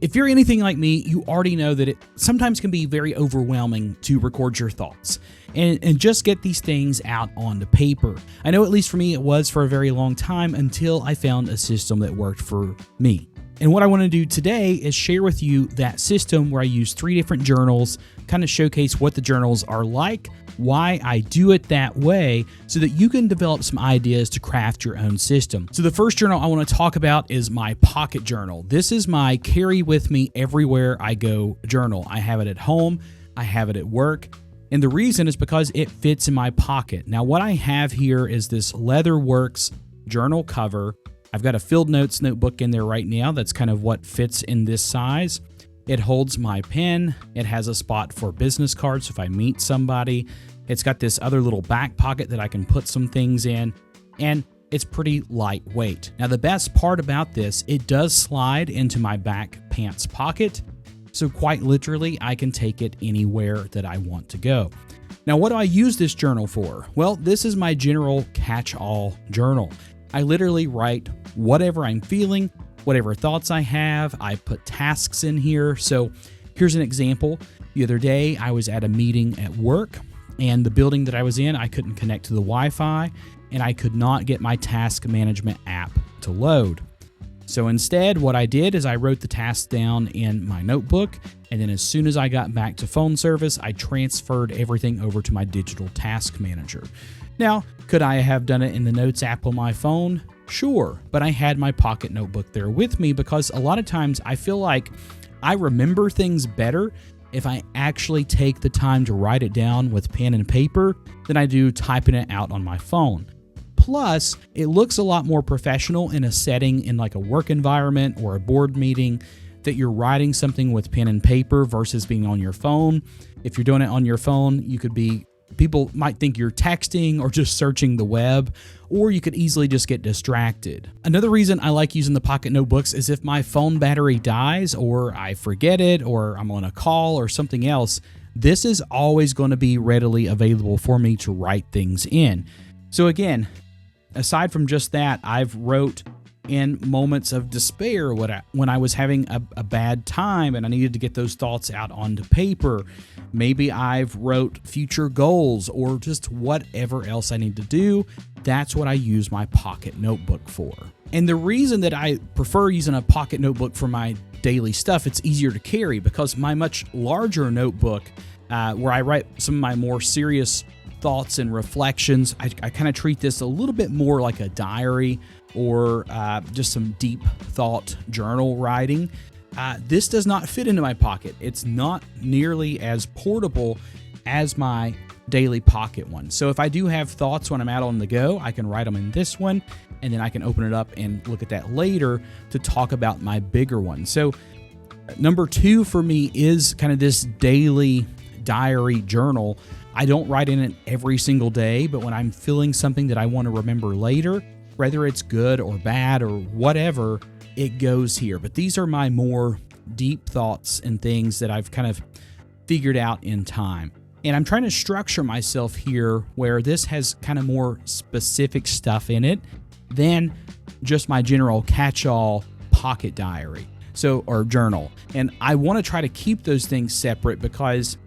If you're anything like me, you already know that it sometimes can be very overwhelming to record your thoughts and just get these things out onto paper. I know at least for me it was for a very long time until I found a system that worked for me. And what I want to do today is share with you that system where I use 3 different journals, kind of showcase what the journals are like, why I do it that way, so that you can develop some ideas to craft your own system. So the first journal I want to talk about is my pocket journal. This is my carry with me everywhere I go journal. I have it at home, I have it at work, and the reason is because it fits in my pocket. Now what I have here is this Leatherworks journal cover. I've got a Field Notes notebook in there right now. That's kind of what fits in this size. It holds my pen. It has a spot for business cards if I meet somebody. It's got this other little back pocket that I can put some things in, and it's pretty lightweight. Now the best part about this, it does slide into my back pants pocket, so quite literally I can take it anywhere that I want to go. Now what do I use this journal for? Well, this is my general catch-all journal. I literally write whatever I'm feeling, whatever thoughts I have. I put tasks in here. So here's an example. The other day, I was at a meeting at work, and the building that I was in, I couldn't connect to the Wi-Fi, and I could not get my task management app to load. So instead, what I did is I wrote the tasks down in my notebook, and then as soon as I got back to phone service, I transferred everything over to my digital task manager. Now, could I have done it in the Notes app on my phone? Sure, but I had my pocket notebook there with me because a lot of times I feel like I remember things better if I actually take the time to write it down with pen and paper than I do typing it out on my phone. Plus, it looks a lot more professional in a setting in like a work environment or a board meeting that you're writing something with pen and paper versus being on your phone. If you're doing it on your phone, people might think you're texting or just searching the web, or you could easily just get distracted. Another reason I like using the pocket notebooks is if my phone battery dies or I forget it or I'm on a call or something else, this is always going to be readily available for me to write things in. So again, aside from just that, I've wrote in moments of despair when I was having a bad time and I needed to get those thoughts out onto paper. Maybe I've wrote future goals or just whatever else I need to do. That's what I use my pocket notebook for. And the reason that I prefer using a pocket notebook for my daily stuff, it's easier to carry because my much larger notebook, where I write some of my more serious thoughts and reflections, I kind of treat this a little bit more like a diary or just some deep thought journal writing. This does not fit into my pocket. It's not nearly as portable as my daily pocket one. So if I do have thoughts when I'm out on the go, I can write them in this one, and then I can open it up and look at that later to talk about my bigger one. So number 2 for me is kind of this daily diary journal. I don't write in it every single day, but when I'm feeling something that I want to remember later, whether it's good or bad or whatever, it goes here. But these are my more deep thoughts and things that I've kind of figured out in time. And I'm trying to structure myself here where this has kind of more specific stuff in it than just my general catch-all pocket diary, or journal. And I want to try to keep those things separate because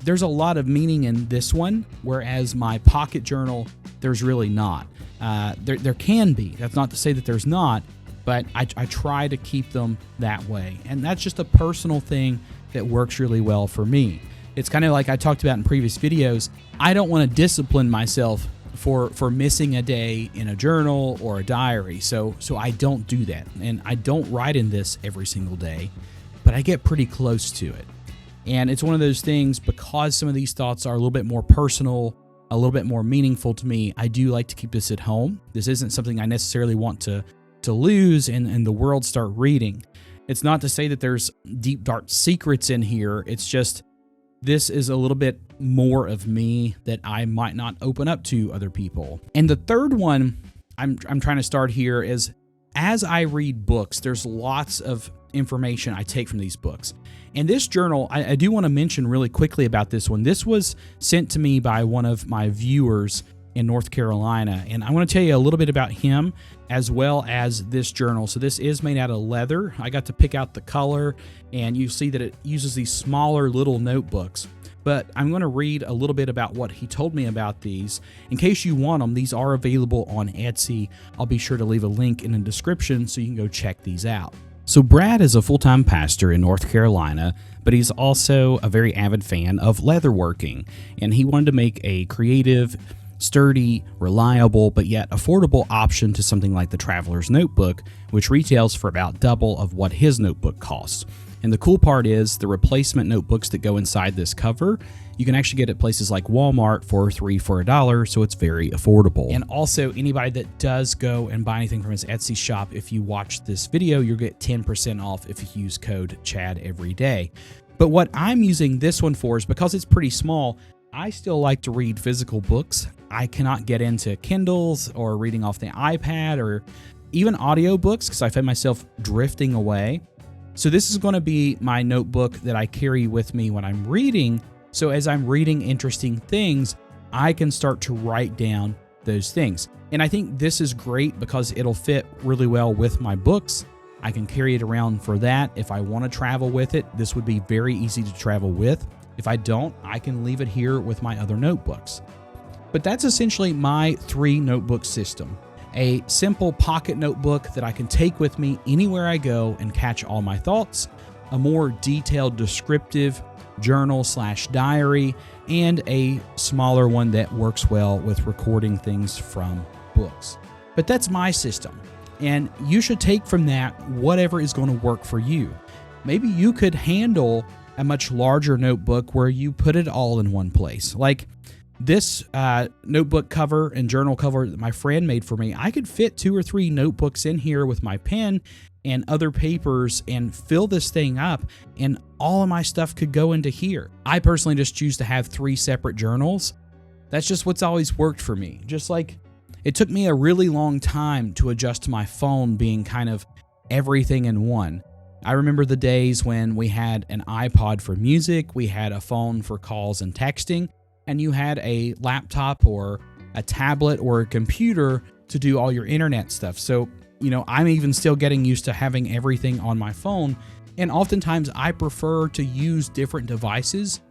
there's a lot of meaning in this one, whereas my pocket journal, there's really not. There can be. That's not to say that there's not, but I try to keep them that way. And that's just a personal thing that works really well for me. It's kind of like I talked about in previous videos. I don't want to discipline myself for missing a day in a journal or a diary. So I don't do that. And I don't write in this every single day, but I get pretty close to it. And it's one of those things, because some of these thoughts are a little bit more personal, a little bit more meaningful to me, I do like to keep this at home. This isn't something I necessarily want to lose and the world start reading. It's not to say that there's deep, dark secrets in here. It's just this is a little bit more of me that I might not open up to other people. And the third one I'm trying to start here is, as I read books, there's lots of information I take from these books. And this journal, I do want to mention really quickly about this one. This was sent to me by one of my viewers, in North Carolina. And I want to tell you a little bit about him as well as this journal. So this is made out of leather. I got to pick out the color, and you see that it uses these smaller little notebooks. But I'm going to read a little bit about what he told me about these. In case you want them, these are available on Etsy. I'll be sure to leave a link in the description so you can go check these out. So Brad is a full-time pastor in North Carolina, but he's also a very avid fan of leatherworking, and he wanted to make a creative, sturdy, reliable, but yet affordable option to something like the Traveler's Notebook, which retails for about double of what his notebook costs. And the cool part is the replacement notebooks that go inside this cover, you can actually get at places like Walmart for 3 for $1, so it's very affordable. And also, anybody that does go and buy anything from his Etsy shop, if you watch this video, you'll get 10% off if you use code Chadeveryday. But what I'm using this one for is because it's pretty small, I still like to read physical books. I cannot get into Kindles or reading off the iPad or even audiobooks because I find myself drifting away. So this is going to be my notebook that I carry with me when I'm reading. So as I'm reading interesting things, I can start to write down those things. And I think this is great because it'll fit really well with my books. I can carry it around for that. If I want to travel with it, this would be very easy to travel with. If I don't, I can leave it here with my other notebooks. But that's essentially my 3 notebook system. A simple pocket notebook that I can take with me anywhere I go and catch all my thoughts, a more detailed descriptive journal/diary, and a smaller one that works well with recording things from books. But that's my system, and you should take from that whatever is going to work for you. Maybe you could handle a much larger notebook where you put it all in one place. Like this notebook cover and journal cover that my friend made for me, I could fit 2 or 3 notebooks in here with my pen and other papers and fill this thing up, and all of my stuff could go into here. I personally just choose to have 3 separate journals. That's just what's always worked for me. Just like it took me a really long time to adjust to my phone being kind of everything in one. I remember the days when we had an iPod for music, we had a phone for calls and texting, and you had a laptop or a tablet or a computer to do all your internet stuff. So, I'm even still getting used to having everything on my phone, and oftentimes I prefer to use different devices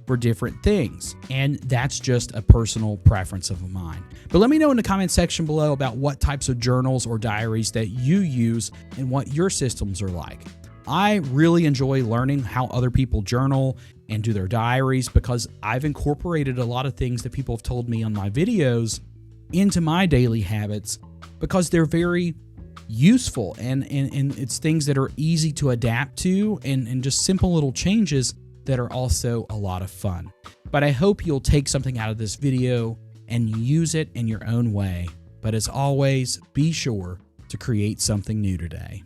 for different things, and that's just a personal preference of mine. But let me know in the comment section below about what types of journals or diaries that you use and what your systems are like. I really enjoy learning how other people journal and do their diaries because I've incorporated a lot of things that people have told me on my videos into my daily habits because they're very useful and it's things that are easy to adapt to and just simple little changes that are also a lot of fun. But I hope you'll take something out of this video and use it in your own way. But as always, be sure to create something new today.